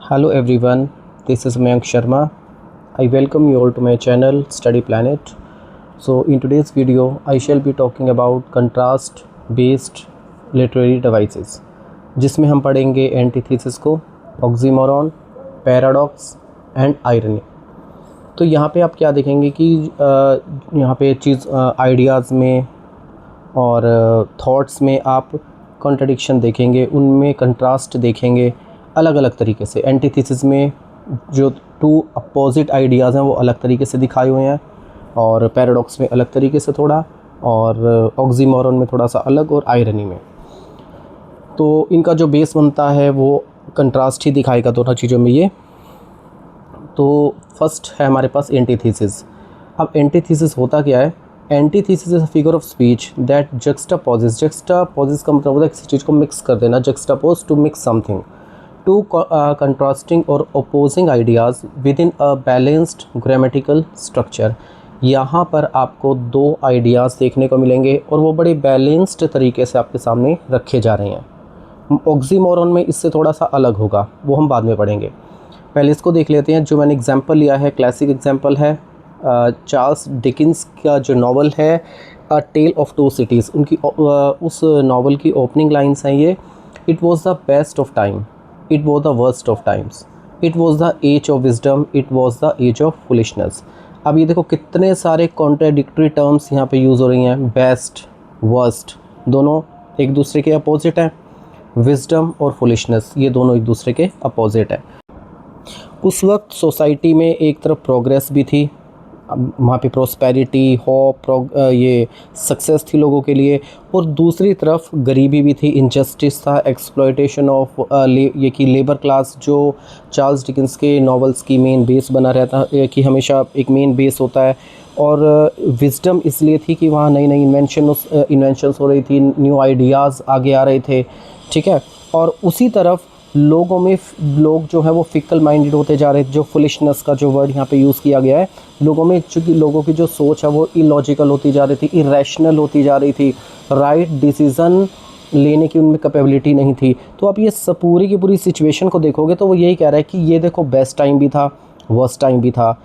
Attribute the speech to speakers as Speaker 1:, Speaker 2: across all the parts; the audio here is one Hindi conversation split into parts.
Speaker 1: Hello everyone, this is Mayank Sharma. I welcome you all to my channel Study Planet. So in today's video, I shall be talking about contrast based literary devices, जिसमें हम पढ़ेंगे एंटीथेसिस को, ऑक्सीमोरॉन, पैराडॉक्स एंड आयरनी। तो यहाँ पे आप क्या देखेंगे कि यहाँ पे चीज़ आइडियाज़ में और थॉट्स में आप कॉन्ट्रडिक्शन देखेंगे, उनमें कंट्रास्ट देखेंगे अलग अलग तरीके से। एंटीथेसिस में जो टू अपोजिट आइडियाज़ हैं वो अलग तरीके से दिखाए हुए हैं, और पैराडॉक्स में अलग तरीके से थोड़ा, और ऑक्सीमोरॉन में थोड़ा सा अलग, और आयरनी में। तो इनका जो बेस बनता है वो कंट्रास्ट ही दिखाएगा दोनों चीज़ों में ये। तो फर्स्ट है हमारे पास एंटीथेसिस। अब एंटीथेसिस होता क्या है? Antithesis is a figure of speech that juxtaposes का मतलब होता है किसी चीज़ को मिक्स कर देना, juxtapose to mix something, to contrasting और opposing ideas within a balanced grammatical structure. यहाँ पर आपको दो आइडियाज़ देखने को मिलेंगे और वो बड़े बैलेंस्ड तरीके से आपके सामने रखे जा रहे हैं। ऑक्सीमोरॉन में इससे थोड़ा सा अलग होगा, वो हम बाद में पढ़ेंगे। पहले इसको देख लेते हैं। जो मैंने एग्जांपल लिया है, क्लासिक एग्जांपल है चार्ल्स डिकिंस का जो नावल है a tale of two cities. उनकी उस नावल की ओपनिंग लाइन्स हैं ये: it was the best of time, it was the worst of times, it was the age of wisdom, it was the age of foolishness. अब ये देखो कितने सारे कॉन्ट्राडिक्टरी टर्म्स यहाँ पे यूज़ हो रही हैं। बेस्ट, वर्स्ट दोनों एक दूसरे के अपोजिट हैं। विजडम और फुलिशनेस ये दोनों एक दूसरे के अपोजिट हैं। उस वक्त सोसाइटी में एक तरफ प्रोग्रेस भी थी, वहाँ पे प्रोस्पेरिटी, होप, ये सक्सेस थी लोगों के लिए, और दूसरी तरफ गरीबी भी थी, इनजस्टिस था, एक्सप्लॉयटेशन ऑफ ये कि लेबर क्लास, जो चार्ल्स डिकिंस के नॉवेल्स की मेन बेस बना रहता है, कि हमेशा एक मेन बेस होता है। और विजडम इसलिए थी कि वहाँ नई नई इन्वेंशंस हो रही थी, न्यू आइडियाज़ आगे आ रहे थे, ठीक है। और उसी तरफ लोगों में लोग जो है वो फिकल माइंडेड होते जा रहे थे। जो फुलिशनेस का जो वर्ड यहाँ पे यूज़ किया गया है, लोगों में चूँकि लोगों की जो सोच है वो इलॉजिकल होती जा रही थी, इरेशनल होती जा रही थी, राइट डिसीज़न लेने की उनमें कैपेबिलिटी नहीं थी। तो आप ये पूरी की पूरी सिचुएशन को देखोगे तो वो यही कह रहा है कि ये देखो बेस्ट टाइम भी था, वर्स्ट टाइम भी था,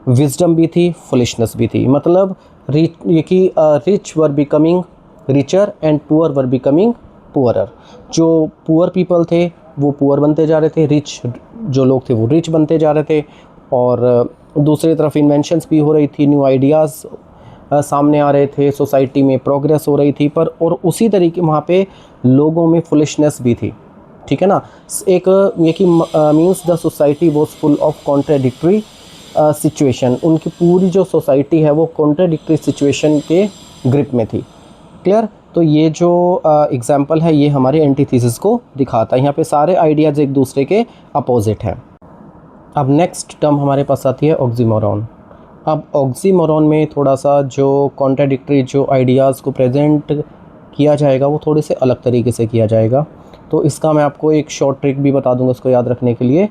Speaker 1: विजडम भी थी, फुलिशनेस भी थी। मतलब rich were becoming richer and poor were becoming poorer. जो पुअर पीपल थे वो पुअर बनते जा रहे थे, रिच जो लोग थे वो रिच बनते जा रहे थे, और दूसरी तरफ इन्वेंशंस भी हो रही थी, न्यू आइडियाज़ सामने आ रहे थे, सोसाइटी में प्रोग्रेस हो रही थी, पर और उसी तरीके वहाँ पे लोगों में फुलिशनेस भी थी, ठीक है ना। एक ये कि means the society was full of contradictory situation. उनकी पूरी जो सोसाइटी है वो कॉन्ट्राडिक्टरी सिचुएशन के ग्रिप में थी। क्लियर? तो ये जो एग्जाम्पल है ये हमारे एंटीथेसिस को दिखाता है। यहाँ पे सारे आइडियाज़ एक दूसरे के अपोजिट हैं। अब नेक्स्ट टर्म हमारे पास आती है ऑक्सीमोरॉन। अब ऑक्सीमोरॉन में थोड़ा सा जो कॉन्ट्राडिक्टरी जो आइडियाज़ को प्रेजेंट किया जाएगा वो थोड़े से अलग तरीके से किया जाएगा। तो इसका मैं आपको एक शॉर्ट ट्रिक भी बता दूंगा इसको याद रखने के लिए।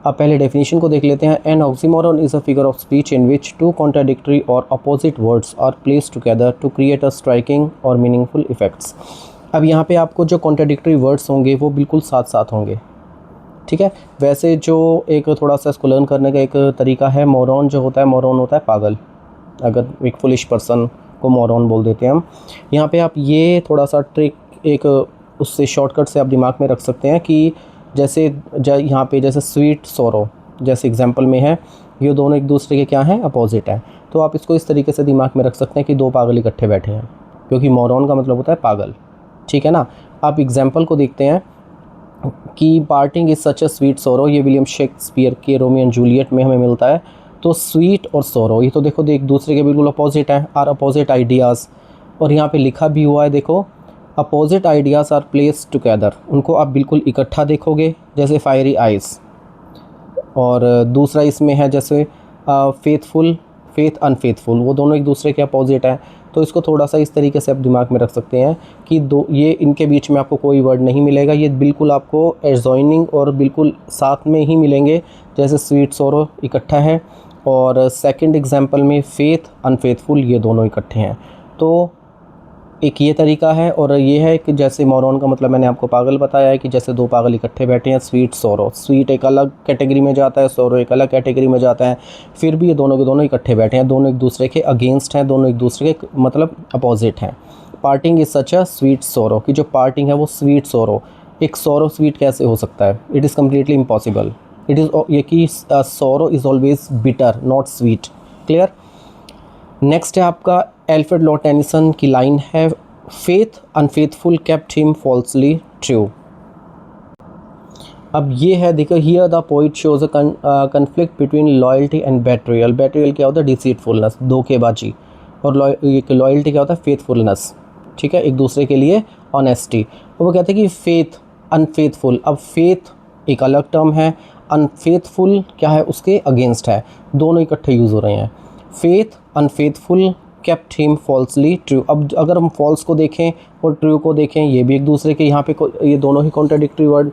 Speaker 1: अब पहले डेफिनेशन को देख लेते हैं। An oxymoron is a figure of speech in which two contradictory और opposite words are placed together to create a striking और मीनिंगफुल इफेक्ट्स। अब यहाँ पे आपको जो कॉन्ट्राडिक्टरी वर्ड्स होंगे वो बिल्कुल साथ साथ होंगे, ठीक है। वैसे जो एक थोड़ा सा इसको लर्न करने का एक तरीका है, मोरॉन जो होता है, मोरॉन होता है पागल। अगर एक फुलिश पर्सन को मोरॉन बोल देते हैं हम। यहाँ पे आप ये थोड़ा सा ट्रिक एक उससे शॉर्टकट से आप दिमाग में रख सकते हैं कि जैसे यहाँ पे जैसे स्वीट सोरो जैसे एग्जांपल में है, ये दोनों एक दूसरे के क्या हैं? अपोजिट हैं। तो आप इसको इस तरीके से दिमाग में रख सकते हैं कि दो पागल इकट्ठे बैठे हैं, क्योंकि मोरॉन का मतलब होता है पागल, ठीक है ना। आप एग्जांपल को देखते हैं कि parting is such a sweet sorrow, ये विलियम शेक्सपियर के रोमियो एंड जूलियट में हमें मिलता है। तो स्वीट और सोरो ये तो देखो एक दूसरे के बिल्कुल अपोजिट हैं, आर अपोजिट आइडियाज़। और यहाँ पे लिखा भी हुआ है, देखो opposite ideas are placed together. उनको आप बिल्कुल इकट्ठा देखोगे, जैसे फायरी आइज़। और दूसरा इसमें है जैसे फेथफुल, फेथ अनफेथफुल, वो दोनों एक दूसरे के अपोजिट हैं। तो इसको थोड़ा सा इस तरीके से आप दिमाग में रख सकते हैं कि दो ये इनके बीच में आपको कोई वर्ड नहीं मिलेगा, ये बिल्कुल आपको एडजॉइनिंग और बिल्कुल साथ में ही मिलेंगे, जैसे स्वीट सोरो इकट्ठा है, और सेकंड एग्जांपल में फेथ अनफेथफुल ये दोनों इकट्ठे हैं। तो एक ये तरीका है, और ये है कि जैसे मोरॉन का मतलब मैंने आपको पागल बताया है कि जैसे दो पागल इकट्ठे बैठे हैं, स्वीट सोरो, स्वीट एक अलग कैटेगरी में जाता है, सोरो एक अलग कैटेगरी में जाता है, फिर भी ये दोनों के दोनों इकट्ठे बैठे हैं, दोनों एक दूसरे के अगेंस्ट हैं, दोनों एक दूसरे के मतलब अपोजिट हैं। Parting is such a sweet sorrow, कि जो पार्टिंग है वो स्वीट सोरो, एक सोरो स्वीट कैसे हो सकता है? It is completely impossible. It is ये कि sorrow is always bitter not sweet. Clear. Next है आपका एल्फ्रेड लॉर्ड टेनिसन की लाइन है, faith unfaithful kept him falsely true. अब ये है, देखो, here the poet shows a conflict between loyalty and betrayal. Betrayal क्या होता है? डिसीटफुलनेस, धोखेबाजी, और लॉयल्टी क्या होता है? फेथफुलनेस। ठीक है, एक दूसरे के लिए ऑनेस्टी। और वो कहते हैं कि फेथ अनफेथफुल, अब फेथ एक अलग टर्म है, अनफेथफुल क्या है? उसके अगेंस्ट है, दोनों इकट्ठे यूज़ हो रहे हैं। Faith unfaithful kept him falsely true. अब अगर हम फॉल्स को देखें और ट्रू को देखें, ये भी एक दूसरे के यहाँ पे ये दोनों ही कॉन्ट्राडिक्टरी वर्ड,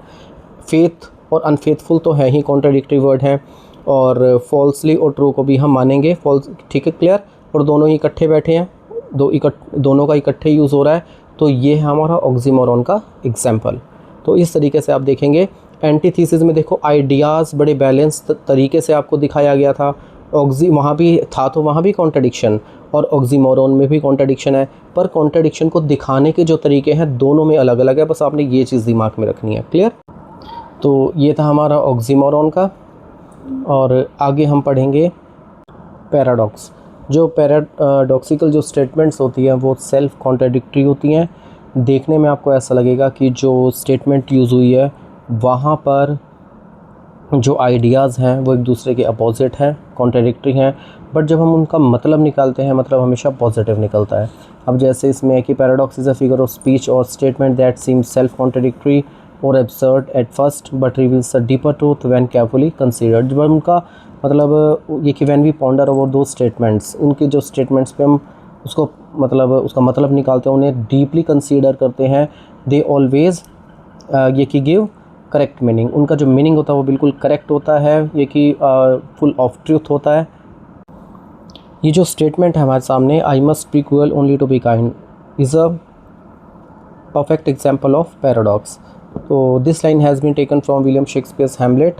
Speaker 1: फेथ और अनफेथफुल तो है ही कॉन्ट्राडिक्टरी वर्ड हैं, और फॉल्सली और ट्रू को भी हम मानेंगे फॉल्स। ठीक है, क्लियर। और दोनों ही इकट्ठे बैठे हैं, दोनों का इकट्ठे यूज़ हो रहा है, तो ये है हमारा ऑक्सीमोरॉन का एग्जाम्पल। तो इस तरीके से आप देखेंगे। एंटीथीसिस में देखो आइडियाज़ बड़े बैलेंस तरीके से आपको दिखाया गया था। वहाँ भी था, तो वहाँ भी कॉन्ट्रडिक्शन, और ऑक्सीमोरॉन में भी कॉन्ट्रडिक्शन है, पर कॉन्ट्रडिक्शन को दिखाने के जो तरीके हैं दोनों में अलग अलग है, बस आपने ये चीज़ दिमाग में रखनी है। क्लियर। तो ये था हमारा ऑक्सीमोरॉन का, और आगे हम पढ़ेंगे पैराडॉक्स। जो पैराडॉक्सिकल जो स्टेटमेंट्स होती हैं वो सेल्फ कॉन्ट्रडिक्टरी होती हैं। देखने में आपको ऐसा लगेगा कि जो स्टेटमेंट यूज़ हुई है वहाँ पर जो आइडियाज़ हैं वो एक दूसरे के अपोजिट हैं, कॉन्ट्रडिक्टरी हैं, बट जब हम उनका मतलब निकालते हैं, मतलब हमेशा पॉजिटिव निकलता है। अब जैसे इसमें है कि paradox is a figure of speech और statement that seem self contradictory और absurd at first but reveals a deeper truth when carefully considered. जब उनका मतलब ये कि व्हेन वी पॉन्डर ओवर दो स्टेटमेंट्स, उनके जो स्टेटमेंट्स पे हम उसको मतलब उसका मतलब निकालते हैं, उन्हें डीपली कंसीडर करते हैं, दे ऑलवेज़ ये कि गिव करेक्ट मीनिंग। उनका जो मीनिंग होता है वो बिल्कुल करेक्ट होता है, ये कि फुल ऑफ ट्रूथ होता है। ये जो स्टेटमेंट है हमारे सामने, I must be cruel only to be kind, is a perfect example of paradox. तो this line has been taken from William Shakespeare's Hamlet,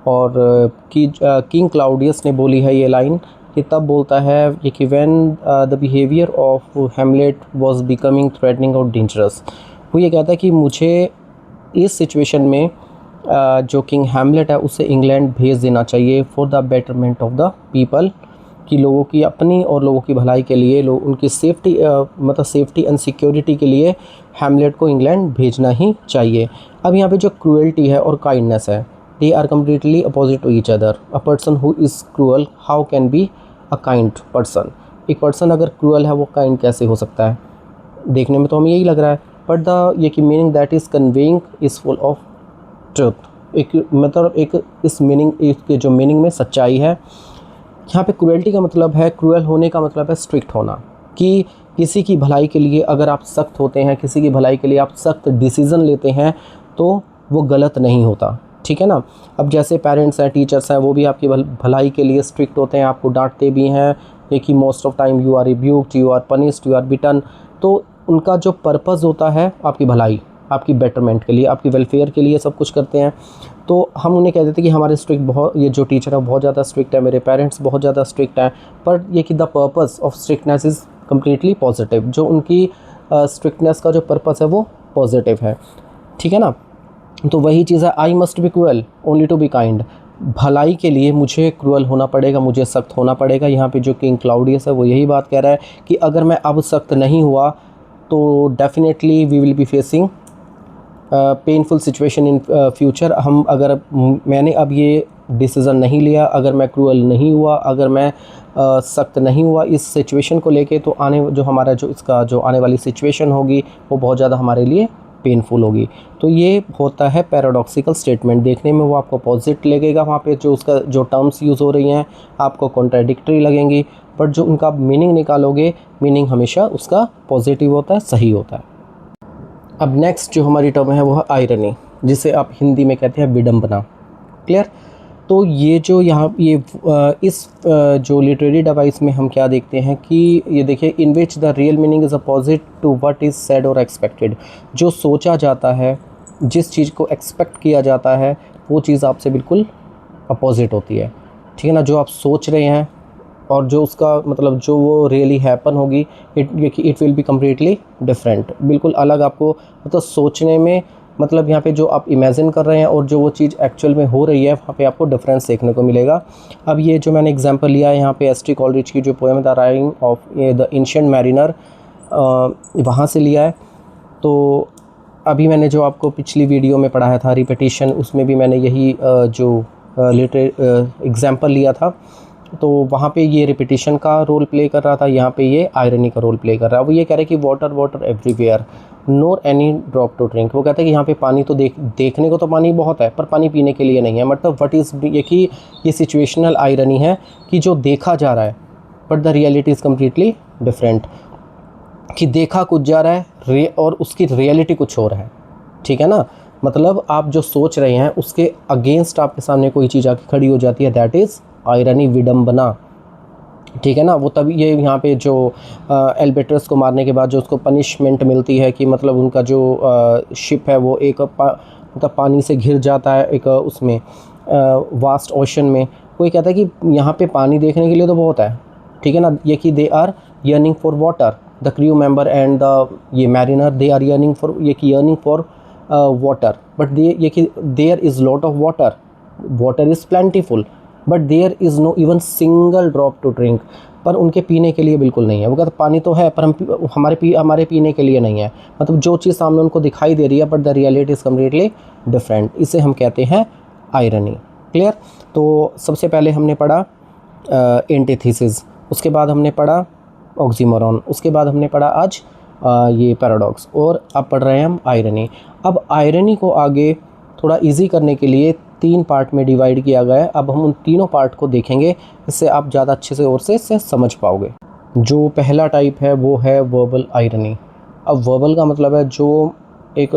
Speaker 1: और किंग क्लाउडियस ने बोली है ये लाइन, कि तब बोलता है ये कि when the behaviour of Hamlet was becoming threatening और डेंजरस। वो ये कहता है कि मुझे इस सिचुएशन में जो किंग हैमलेट है उसे इंग्लैंड भेज देना चाहिए for the betterment of the people, कि लोगों की अपनी और लोगों की भलाई के लिए, लोग उनकी सेफ्टी मतलब सेफ्टी एंड सिक्योरिटी के लिए हैमलेट को इंग्लैंड भेजना ही चाहिए। अब यहाँ पे जो क्रूएल्टी है और काइंडनेस है, they are completely opposite to each other. A person who is cruel how can be a kind person. एक पर्सन अगर क्रूअल है वो काइंड कैसे हो सकता है? देखने में तो हमें यही लग रहा है, बट द ये कि meaning that is conveying is full of truth. एक मतलब एक इस मीनिंग, इसके जो मीनिंग में सच्चाई है। यहाँ पे क्रूएल्टी का मतलब है, क्रूएल होने का मतलब है स्ट्रिक्ट होना, कि किसी की भलाई के लिए अगर आप सख्त होते हैं, किसी की भलाई के लिए आप सख्त डिसीज़न लेते हैं, तो वो गलत नहीं होता। ठीक है ना। अब जैसे पेरेंट्स हैं, टीचर्स हैं, वो भी आपकी भलाई के लिए स्ट्रिक्ट होते हैं, आपको डांटते भी हैं, ये कि most of time you are rebuked, you are punished, you are beaten. तो उनका जो पर्पज़ होता है आपकी भलाई, आपकी बेटरमेंट के लिए, आपकी वेलफेयर के लिए सब कुछ करते हैं। तो हम उन्हें कह देते हैं कि हमारे स्ट्रिक्ट बहुत, ये जो टीचर है बहुत ज़्यादा स्ट्रिक्ट है, मेरे पेरेंट्स बहुत ज़्यादा स्ट्रिक्ट हैं, पर ये कि the purpose of strictness is completely positive. जो उनकी स्ट्रिक्टनेस का जो पर्पज़ है वो पॉजिटिव है। ठीक है ना। तो वही चीज़ है, I must be cruel only to be kind. भलाई के लिए मुझे क्रूअल होना पड़ेगा, मुझे सख्त होना पड़ेगा। यहाँ पे जो किंग क्लाउडियस है वो यही बात कह रहा है कि अगर मैं अब सख्त नहीं हुआ तो definitely we will be facing painful situation in future. हम अगर मैंने अब ये डिसीज़न नहीं लिया, अगर मैं क्रूअल नहीं हुआ, अगर मैं सख्त नहीं हुआ इस सिचुएशन को लेके, तो जो हमारा जो इसका जो आने वाली सिचुएशन होगी वो बहुत ज़्यादा हमारे लिए पेनफुल होगी। तो ये होता है पैराडॉक्सिकल स्टेटमेंट। देखने में वो आपको पॉजिटिव लगेगा, वहाँ पे जो उसका जो टर्म्स यूज़ हो रही हैं आपको कॉन्ट्राडिक्टरी लगेंगी, बट जो उनका मीनिंग निकालोगे, मीनिंग हमेशा उसका पॉजिटिव होता है, सही होता है। अब नेक्स्ट जो हमारी टर्म है वो है आयरनी, जिसे आप हिंदी में कहते हैं विडंबना। क्लियर। तो ये जो यहाँ इस जो लिटरेरी डिवाइस में हम क्या देखते हैं कि ये देखिए, in which the real meaning is opposite to what is said और एक्सपेक्टेड। जो सोचा जाता है, जिस चीज़ को एक्सपेक्ट किया जाता है, वो चीज़ आपसे बिल्कुल अपोजिट होती है, ठीक है ना। जो आप सोच रहे हैं और जो उसका मतलब जो वो रियली हैपन होगी, it will be completely different, बिल्कुल अलग। आपको मतलब सोचने में, मतलब यहाँ पे जो आप इमेजिन कर रहे हैं और जो वो चीज़ एक्चुअल में हो रही है, वहाँ पे आपको डिफरेंस देखने को मिलेगा। अब ये जो मैंने एग्जांपल लिया है यहाँ पे एस टी कॉलरिज की जो poem the rhyme of the ancient mariner, वहाँ से लिया है। तो अभी मैंने जो आपको पिछली वीडियो में पढ़ाया था रिपीटिशन, उसमें भी मैंने यही जो एग्जांपल लिया था। तो वहाँ पे ये रिपीटिशन का रोल प्ले कर रहा था, यहाँ पे ये आयरनी का रोल प्ले कर रहा है। वो ये कह रहे हैं कि water water everywhere nor any drop to drink. वो कहते हैं कि यहाँ पे पानी तो देखने को तो पानी बहुत है, पर पानी पीने के लिए नहीं है। मतलब व्हाट इज़ ये कि ये सिचुएशनल आयरनी है कि जो देखा जा रहा है but the reality is completely different, कि देखा कुछ जा रहा है और उसकी रियलिटी कुछ और है, ठीक है ना। मतलब आप जो सोच रहे हैं उसके अगेंस्ट आपके सामने कोई चीज़ आके खड़ी हो जाती है, दैट इज़ आयरनी, विडम्बना, ठीक है ना। वो तभी ये यहाँ पे जो एल्बेट्रस को मारने के बाद जो उसको पनिशमेंट मिलती है कि मतलब उनका जो शिप है वो एक मतलब पानी से घिर जाता है एक उसमें वास्ट ओशन में। कोई कहता है कि यहाँ पे पानी देखने के लिए तो बहुत है, ठीक है ना। ये कि they are yearning for water, the crew member and the ये mariner, they are yearning for ये कि yearning for water, but they ये कि there is lot of water, water is plentiful, but there is no even single drop to drink. पर उनके पीने के लिए बिल्कुल नहीं है। वो कहते पानी तो है पर हमारे पीने के लिए नहीं है। मतलब जो चीज़ सामने उनको दिखाई दे रही है but the reality is completely different. इसे हम कहते हैं आयरनी। क्लियर। तो सबसे पहले हमने पढ़ा एंटीथेसिस, उसके बाद हमने पढ़ा ऑक्सीमोरॉन, उसके बाद हमने पढ़ा आज ये पैराडॉक्स, और अब पढ़ रहे हैं हम आयरनी। अब आयरनी को आगे थोड़ा इजी करने के लिए 3 पार्ट में डिवाइड किया गया है। अब हम उन तीनों पार्ट को देखेंगे, इससे आप ज़्यादा अच्छे से और से इससे समझ पाओगे। जो पहला टाइप है वो है वर्बल आयरनी। अब वर्बल का मतलब है जो एक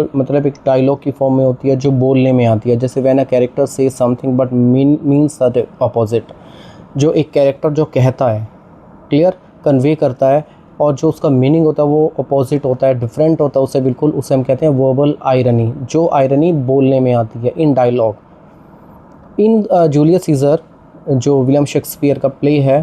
Speaker 1: डायलॉग की फॉर्म में होती है, जो बोलने में आती है। जैसे व्हेन अ कैरेक्टर से something but means the opposite. जो एक कैरेक्टर जो कहता है, क्लियर, कन्वे करता है, और जो उसका मीनिंग होता है वो अपोजिट होता है, डिफरेंट होता है उससे बिल्कुल, उसे हम कहते हैं वर्बल आयरनी। जो आयरनी बोलने में आती है इन डायलॉग। इन जूलियस सीज़र, जो विलियम शेक्सपियर का प्ले है,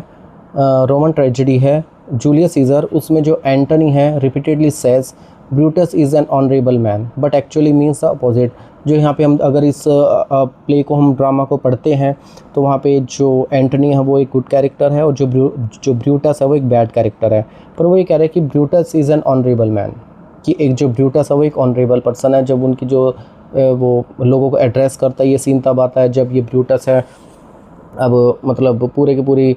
Speaker 1: रोमन ट्रेजेडी है जूलियस सीज़र, उसमें जो एंटनी है repeatedly says Brutus is an honourable man, but actually means the opposite. जो यहाँ पे हम अगर इस प्ले को, हम ड्रामा को पढ़ते हैं, तो वहाँ पे जो एंटनी है वो एक गुड कैरेक्टर है और जो ब्रूटस है वो एक बैड कैरेक्टर है। पर वो ये कह रहे हैं कि Brutus is an honourable man, कि एक जो ब्रूटस है वो एक ऑनरेबल पर्सन है। जब उनकी जो वो लोगों को एड्रेस करता है, ये सीन तब आता है जब ये ब्रूटस है अब मतलब पूरे के पूरी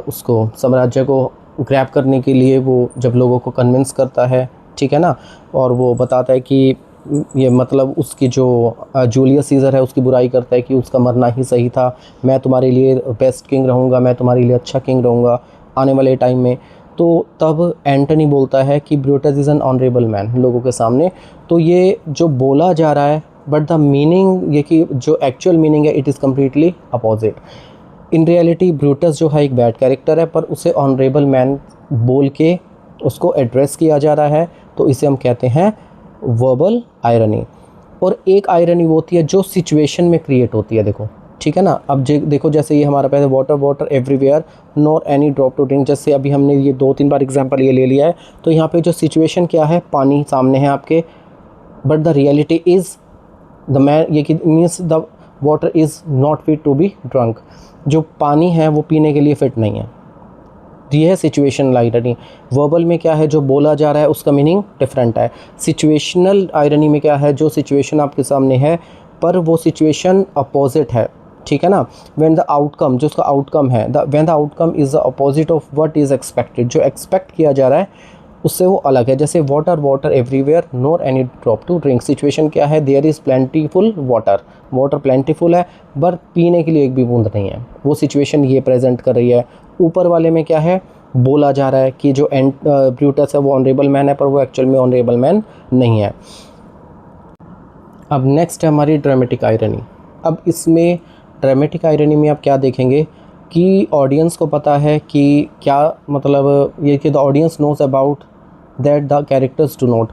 Speaker 1: उसको साम्राज्य को ग्रैब करने के लिए वो जब लोगों को कन्विंस करता है, ठीक है ना। और वो बताता है कि ये मतलब उसकी जो जूलियस सीज़र है उसकी बुराई करता है कि उसका मरना ही सही था, मैं तुम्हारे लिए बेस्ट किंग रहूँगा, मैं तुम्हारे लिए अच्छा किंग रहूँगा आने वाले टाइम में। तो तब एंटनी बोलता है कि Brutus is an honourable man लोगों के सामने। तो ये जो बोला जा रहा है बट द मीनिंग, ये कि जो एक्चुअल मीनिंग है it is completely opposite. In reality Brutus जो है एक बैड कैरेक्टर है, पर उसे ऑनरेबल मैन बोल के उसको एड्रेस किया जा रहा है, तो इसे हम कहते हैं वर्बल आयरनी। और एक आयरनी वो होती है जो सिचुएशन में क्रिएट होती है, देखो, ठीक है ना। अब देखो, जैसे ये हमारा पहले water water everywhere nor any drop to drink, जैसे अभी हमने ये 2-3 बार एग्जांपल ये ले लिया है। तो यहाँ पे जो सिचुएशन क्या है, पानी सामने है आपके, but the reality is the man, ये means the water is not fit to be drunk. जो पानी है वो पीने के लिए फिट नहीं है। ये है सिचुएशनल आयरनी। वर्बल में क्या है, जो बोला जा रहा है उसका मीनिंग डिफरेंट है। सिचुएशनल आयरनी में क्या है, जो सिचुएशन आपके सामने है पर वो सिचुएशन अपोजिट है, ठीक है ना। व्हेन द आउटकम, जो उसका आउटकम है, when the outcome is the opposite of what is expected, जो एक्सपेक्ट किया जा रहा है उससे वो अलग है। जैसे water water everywhere nor any drop to drink, situation क्या है, there is plentiful water, water plentiful है बट पीने के लिए एक भी बूंद नहीं है। वो सिचुएशन ये प्रेजेंट कर रही है। ऊपर वाले में क्या है, बोला जा रहा है कि जो ब्रूटस है वो ऑनरेबल मैन है, पर वो एक्चुअल में ऑनरेबल मैन नहीं है। अब नेक्स्ट है हमारी ड्रामेटिक आयरनी। अब इसमें ड्रामेटिक आयरनी में आप क्या देखेंगे कि ऑडियंस को पता है कि क्या मतलब ये कि the audience knows about that the characters do not,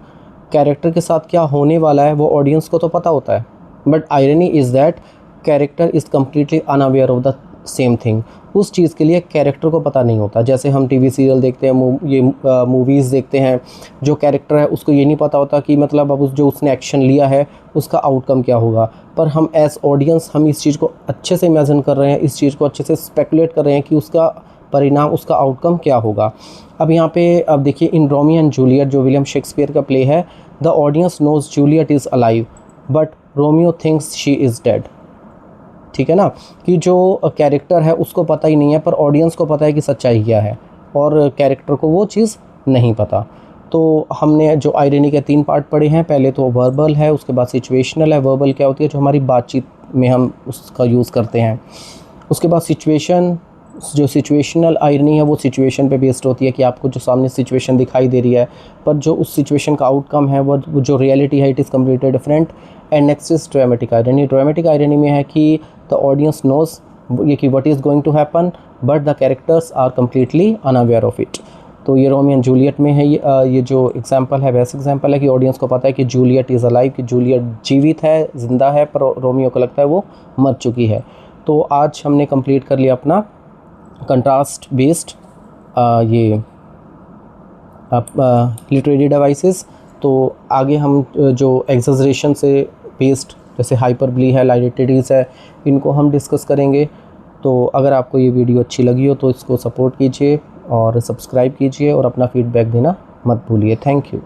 Speaker 1: character के साथ क्या होने वाला है वो ऑडियंस को तो पता होता है, but irony is that character is completely unaware of the same thing. उस चीज़ के लिए कैरेक्टर को पता नहीं होता। जैसे हम टीवी सीरियल देखते हैं, मूवीज़ देखते हैं, जो कैरेक्टर है उसको ये नहीं पता होता कि मतलब अब जो उसने एक्शन लिया है उसका आउटकम क्या होगा, पर हम एज ऑडियंस हम इस चीज़ को अच्छे से इमेजिन कर रहे हैं, इस चीज़ को अच्छे से स्पेकुलेट कर रहे हैं कि उसका परिणाम, उसका आउटकम क्या होगा। अब यहाँ पे अब देखिए, इन रोमियो एंड जूलियट जो विलियम शेक्सपियर का प्ले है, the audience knows Juliet is alive but Romeo thinks she is dead. ठीक है ना, कि जो कैरेक्टर है उसको पता ही नहीं है, पर ऑडियंस को पता है कि सच्चाई क्या है, और कैरेक्टर को वो चीज़ नहीं पता। तो हमने जो आयरनी के 3 पार्ट पढ़े हैं, पहले तो वर्बल है, उसके बाद सिचुएशनल है। वर्बल क्या होती है, जो हमारी बातचीत में हम उसका यूज़ करते हैं। उसके बाद सिचुएशन, जो सिचुएशनल आयरनी है वो सिचुएशन पे बेस्ड होती है कि आपको जो सामने सिचुएशन दिखाई दे रही है, पर जो उस सिचुएशन का आउटकम है वो जो रियलिटी है, it is completely different. And next is dramatic irony. Dramatic irony में है कि द ऑडियंस नोज ये कि what is going to happen but the characters are completely unaware of it. तो ये रोमियो एंड जूलियट में है। ये जो एग्जांपल है बेस्ट एग्जांपल है कि ऑडियंस को पता है कि जूलियट इज़ अलाइव, कि जूलियट जीवित है, ज़िंदा है, पर रोमियो को लगता है वो मर चुकी है। तो आज हमने कंप्लीट कर लिया अपना कंट्रास्ट बेस्ड ये लिटरेरी डिवाइसेस। तो आगे हम जो एक्सैजरेशन से बेस्ड जैसे हाइपरबली है, लाइटेडीज़ है, इनको हम डिस्कस करेंगे। तो अगर आपको ये वीडियो अच्छी लगी हो तो इसको सपोर्ट कीजिए और सब्सक्राइब कीजिए और अपना फीडबैक देना मत भूलिए। Thank you.